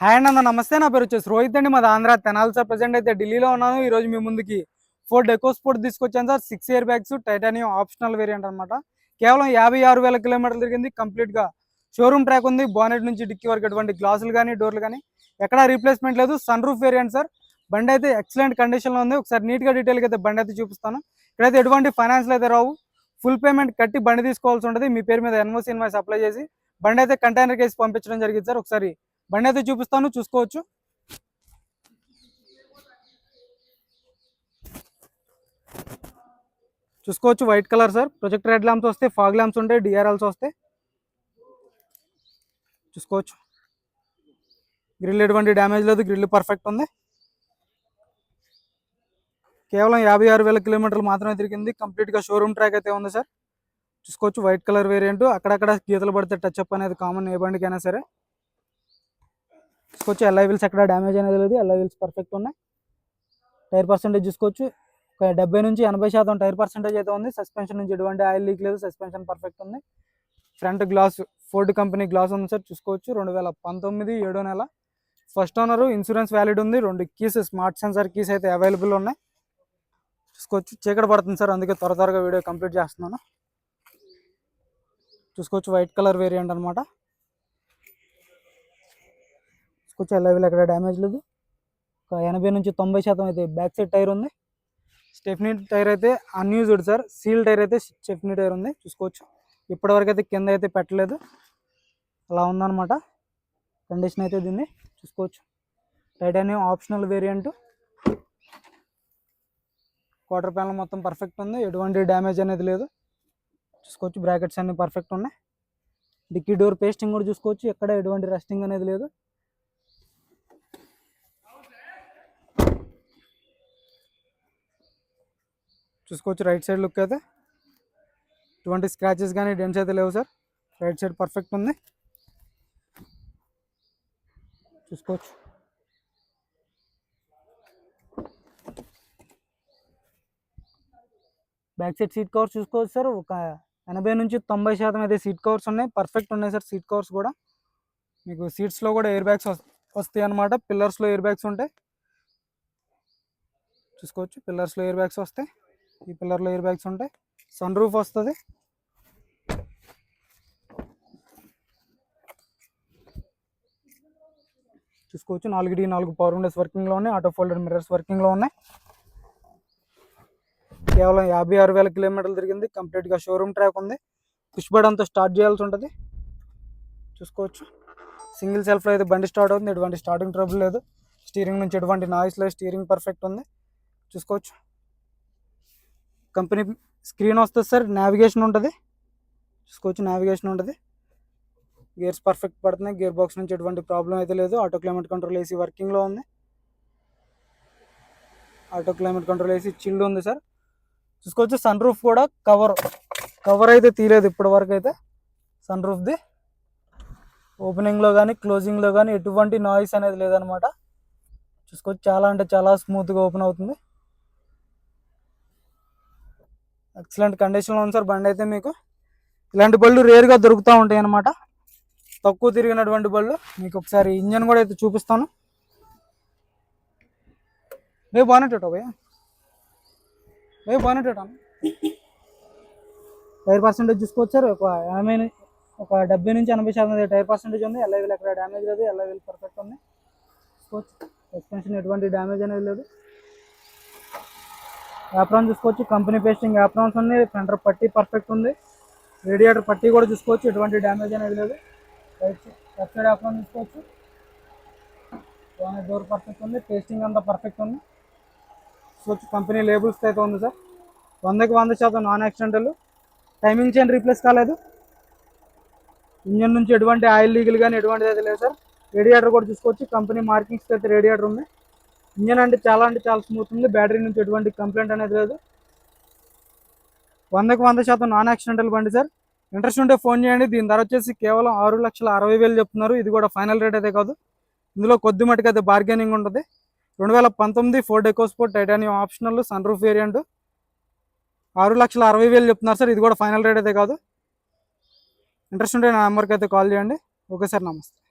Hi అన్న, నమస్తే. నా పేరు వచ్చేసి రోహిత్ అండి. మాది ఆంధ్ర తెనాలి సార్. ప్రెసెంట్ అయితే ఢిల్లీలో ఉన్నాను. ఈ రోజు మీ ముందుకి ఫోర్డ్ ఎకోస్పోర్ట్ తీసుకొచ్చాను sir. 6 air bags titanium optional variant అనమాట. కేవలం 56,000 కిలోమీటర్లు తిరిగింది. కంప్లీట్ గా షోరూమ్ ట్రాక్ ఉంది. బానెట్ నుంచి డిక్కీ వరకు ఎటువంటి గ్లాసులు కానీ డోర్లు కానీ ఎక్కడా రీప్లేస్మెంట్ లేదు. Sunroof variant sir. బండి అయితే ఎక్సలెంట్ కండిషన్ లో ఉంది. ఒకసారి నీట్ గా డీటెయిల్ గా అయితే బండి అయితే చూపిస్తాను. ఇక్కడైతే ఎటువంటి ఫైనాన్స్ అయితే రావు. ఫుల్ పేమెంట్ కట్టి బండి తీసుకోవాల్సి ఉంటుంది. మీ పేరు మీద ఎన్ఓసి ఇన్వాయిస్ అప్లై చేసి బండి అయితే కంటైనర్ కేసి పంపించడం జరిగింది సార్. ఒకసారి బండి అయితే చూపిస్తాను, చూసుకోవచ్చు. White colour sir. Projector head lamps వస్తాయి, ఫాగ్ ల్యాంప్స్ ఉంటాయి, డిఆర్ఎల్స్ వస్తాయి. చూసుకోవచ్చు. గ్రిల్ ఎటువంటి డ్యామేజ్ లేదు, గ్రిల్ పర్ఫెక్ట్ ఉంది. కేవలం 56,000 కిలోమీటర్లు మాత్రమే తిరిగింది. కంప్లీట్గా షోరూమ్ ట్రాక్ అయితే ఉంది సార్. చూసుకోవచ్చు. White colour variant. అక్కడక్కడ గీతలు పడితే టచ్ అప్ అనేది కామన్ ఏ బండికైనా సరే. చూసుకోవచ్చు. ఎల్ఐ వీల్స్ ఎక్కడ డ్యామేజ్ అనేది లేదు, ఎల్ఐ వీల్స్ పర్ఫెక్ట్ ఉన్నాయి. టైర్ పర్సెంటేజ్ చూసుకోవచ్చు. ఒక 70 నుంచి 80% టైర్ పర్సెంటేజ్ అయితే ఉంది. సస్పెన్షన్ నుంచి ఎటువంటి ఆయిల్ లీక్ లేదు, సస్పెన్షన్ పర్ఫెక్ట్ ఉంది. Front glass Ford company glass ఉంది సార్. చూసుకోవచ్చు. 2019 7వ నెల. First owner. ఇన్సూరెన్స్ వ్యాలిడ్ ఉంది. 2 కీస్ స్మార్ట్ సెన్సార్ కీస్ అయితే అవైలబుల్ ఉన్నాయి. చూసుకోవచ్చు. చీకటి పడుతుంది సార్, అందుకే త్వరగా వీడియో కంప్లీట్ చేస్తున్నాను. చూసుకోవచ్చు. వైట్ కలర్ వేరియంట్ అనమాట. చూసుకోవచ్చు. ఎల్ఐవీలు ఎక్కడ డ్యామేజ్ లేదు. ఒక 80 నుంచి 90% అయితే బ్యాక్ సైడ్ టైర్ ఉంది. స్టెఫ్నీ టైర్ అయితే అన్యూజ్డ్ సార్. సీల్ టైర్ అయితే స్టెఫ్నీ టైర్ ఉంది. చూసుకోవచ్చు. ఇప్పటివరకు అయితే కింద అయితే పెట్టలేదు, అలా ఉందన్నమాట కండిషన్ అయితే దీన్ని. చూసుకోవచ్చు. Titanium optional variant. Quarter panel మొత్తం పర్ఫెక్ట్ ఉంది, ఎటువంటి డ్యామేజ్ అనేది లేదు. చూసుకోవచ్చు. బ్రాకెట్స్ అన్ని పర్ఫెక్ట్ ఉన్నాయి. డిక్కీ డోర్ పేస్టింగ్ కూడా చూసుకోవచ్చు, ఎక్కడ ఎటువంటి రస్టింగ్ అనేది లేదు. చూసుకోవచ్చు. రైట్ సైడ్ లుక్ అయితే ఎటువంటి స్క్రాచెస్ కానీ డెంట్స్ అయితే లేవు సార్. రైట్ సైడ్ పర్ఫెక్ట్ ఉంది. చూసుకోవచ్చు. బ్యాక్ సైడ్ సీట్ కవర్స్ చూసుకోవచ్చు సార్. ఒక 80 నుంచి 90% అయితే సీట్ కవర్స్ ఉన్నాయి, పర్ఫెక్ట్ ఉన్నాయి సార్. సీట్ కవర్స్ కూడా మీకు సీట్స్లో కూడా ఎయిర్ బ్యాగ్స్ వస్తాయి అన్నమాట. పిల్లర్స్లో ఎయిర్ బ్యాగ్స్ ఉంటాయి. చూసుకోవచ్చు. పిల్లర్స్లో ఎయిర్ బ్యాగ్స్ వస్తాయి. ఈ పిల్లర్లో ఎయిర్ బ్యాగ్స్ ఉంటాయి. సన్ రూఫ్ వస్తుంది. చూసుకోవచ్చు. 4 పవర్ విండోస్ వర్కింగ్లో ఉన్నాయి. ఆటో ఫోల్డర్ మిర్రర్స్ వర్కింగ్లో ఉన్నాయి. కేవలం 56,000 కిలోమీటర్లు తిరిగింది. కంప్లీట్గా షోరూమ్ ట్రాక్ ఉంది. పుష్ బటన్తో స్టార్ట్ చేయాల్సి ఉంటుంది. చూసుకోవచ్చు. సింగిల్ సెల్ఫ్లో అయితే బండి స్టార్ట్ అవుతుంది, ఎటువంటి స్టార్టింగ్ ట్రబుల్ లేదు. స్టీరింగ్ నుంచి ఎటువంటి నాయిస్ లేదు, స్టీరింగ్ పర్ఫెక్ట్ ఉంది. చూసుకోవచ్చు. కంపెనీ స్క్రీన్ వస్తుంది సార్. నావిగేషన్ ఉంటుంది. చూసుకోవచ్చు. నావిగేషన్ ఉంటుంది. గేర్స్ పర్ఫెక్ట్ పడుతున్నాయి. గేర్ బాక్స్ నుంచి ఎటువంటి ప్రాబ్లం అయితే లేదు. ఆటో క్లైమేట్ కంట్రోల్ ఏసీ వర్కింగ్లో ఉంది. Auto climate control AC chilled ఉంది సార్. చూసుకోవచ్చు. సన్ రూఫ్ కూడా కవర్ అయితే తీయలేదు ఇప్పటి వరకు అయితే. సన్ రూఫ్ది ఓపెనింగ్లో కానీ క్లోజింగ్లో కానీ ఎటువంటి నాయిస్ అనేది లేదనమాట. చూసుకోవచ్చు. చాలా అంటే చాలా స్మూత్గా ఓపెన్ అవుతుంది. ఎక్సలెంట్ కండిషన్లో ఉంది సార్ బండి అయితే. మీకు ఇలాంటి బళ్ళు రేర్గా దొరుకుతూ ఉంటాయి అన్నమాట, తక్కువ తిరిగినటువంటి బళ్ళు. మీకు ఒకసారి ఇంజన్ కూడా అయితే చూపిస్తాను. రేపు బాగున్నట్టు భయ్యా, రేపు బాగున్నట్టు. టైర్ పర్సెంటేజ్ చూసుకోవచ్చు సార్. ఒక 70 నుంచి 80% టైర్ పర్సెంటేజ్ ఉంది. ఎల్ఐవీలు ఎక్కడ డ్యామేజ్ లేదు, ఎల్ఐవీలు పర్ఫెక్ట్ ఉంది. చూసుకోవచ్చు. సస్పెన్షన్ ఎటువంటి డ్యామేజ్ అనేది లేదు. యాప్రాన్ చూసుకోవచ్చు. కంపెనీ పేస్టింగ్ యాప్రాన్స్ ఉంది. ఫ్రంట్ పట్టీ పర్ఫెక్ట్ ఉంది. రేడియేటర్ పట్టీ కూడా చూసుకోవచ్చు, ఎటువంటి డ్యామేజ్ అనేది లేదు. లెఫ్ట్ సైడ్ యాప్రాన్ చూసుకోవచ్చు. డోర్ పర్ఫెక్ట్ ఉంది. పేస్టింగ్ అంతా పర్ఫెక్ట్ ఉంది. చూసుకోవచ్చు. కంపెనీ లేబుల్స్ అయితే ఉంది సార్. 100కి 100% non accidental. Timing chain replace కాలేదు. ఇంజన్ నుంచి ఎటువంటి ఆయిల్ లీగల్ కానీ ఎటువంటిది అయితే లేదు సార్. రేడియేటర్ కూడా చూసుకోవచ్చు. కంపెనీ మార్కింగ్స్ అయితే రేడియేటర్ ఉంది. ఇంజన్ అంటే చాలా స్మూత్ ఉంది. బ్యాటరీ నుంచి ఎటువంటి కంప్లైంట్ అనేది లేదు. 100కి 100% నాన్ యాక్సిడెంటల్ బండి సార్. ఇంట్రెస్ట్ ఉంటే ఫోన్ చేయండి. దీని ధర వచ్చేసి కేవలం 6,60,000 చెప్తున్నారు. ఇది కూడా ఫైనల్ రేట్ అయితే కాదు, ఇందులో కొద్ది మటుకు అయితే బార్గెనింగ్ ఉంటుంది. 2019 Ford EcoSport titanium optional sunroof variant 6,60,000 చెప్తున్నారు సార్. ఇది కూడా ఫైనల్ రేట్ అయితే కాదు. ఇంట్రెస్ట్ ఉంటే నా నెంబర్కి అయితే కాల్ చేయండి. ఓకే సార్, నమస్తే.